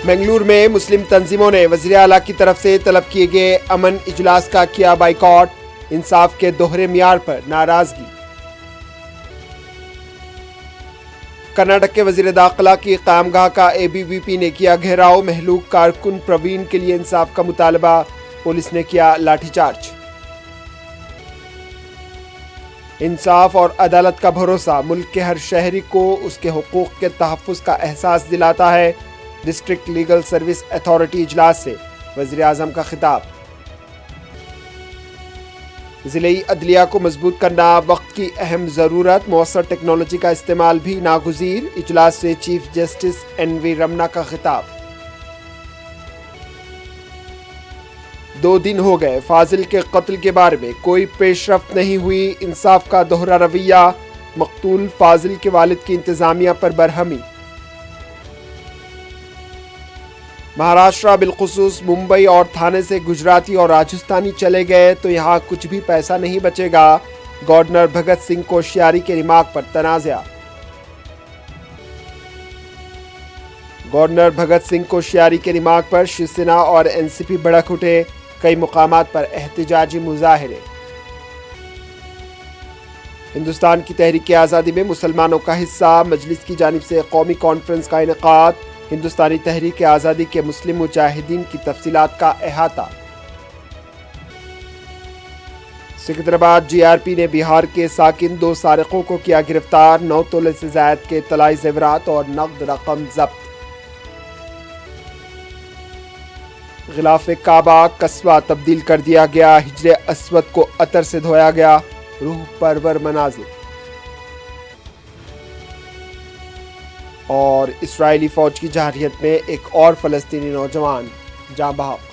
بنگلور میں مسلم تنظیموں نے وزیر اعلیٰ کی طرف سے طلب کیے گئے امن اجلاس کا کیا بائیکاٹ، انصاف کے دوہرے معیار پر ناراضگی۔ کرناٹک کے وزیر داخلہ کی قیامگاہ کا اے بی وی پی نے کیا گھیراؤ، مہلوک کارکن پروین کے لیے انصاف کا مطالبہ، پولیس نے کیا لاٹھی چارج۔ انصاف اور عدالت کا بھروسہ ملک کے ہر شہری کو اس کے حقوق کے تحفظ کا احساس دلاتا ہے، ڈسٹرکٹ لیگل سروس اتھارٹی اجلاس سے وزیر اعظم کا خطاب۔ ضلعی عدلیہ کو مضبوط کرنا وقت کی اہم ضرورت، مؤثر ٹیکنالوجی کا استعمال بھی ناگزیر، اجلاس سے چیف جسٹس این وی رمنا کا خطاب۔ 2 دن ہو گئے، فاضل کے قتل کے بارے میں کوئی پیش رفت نہیں ہوئی، انصاف کا دوہرا رویہ، مقتول فاضل کے والد کی انتظامیہ پر برہمی۔ مہاراشٹر بالخصوص ممبئی اور تھانے سے گجراتی اور راجستھانی چلے گئے تو یہاں کچھ بھی پیسہ نہیں بچے گا، گورنر بھگت سنگھ کوشیاری کے ریمارک پر تنازعہ۔ گورنر بھگت سنگھ کوشیاری کے ریمارک پر شیو سینا اور این سی پی بھڑک اٹھے، کئی مقامات پر احتجاجی مظاہرے۔ ہندوستان کی تحریک آزادی میں مسلمانوں کا حصہ، مجلس کی جانب سے قومی کانفرنس کا انعقاد، ہندوستانی تحریک آزادی کے مسلم مجاہدین کی تفصیلات کا احاطہ۔ سکندرآباد جی آر پی نے بہار کے ساکن 2 سارقوں کو کیا گرفتار، 9 تولے سے زائد کے طلائی زیورات اور نقد رقم ضبط۔ غلاف کعبہ قصبہ تبدیل کر دیا گیا، حجر اسود کو عطر سے دھویا گیا، روح پرور مناظر۔ اور اسرائیلی فوج کی جارحیت میں ایک اور فلسطینی نوجوان جاں بحق۔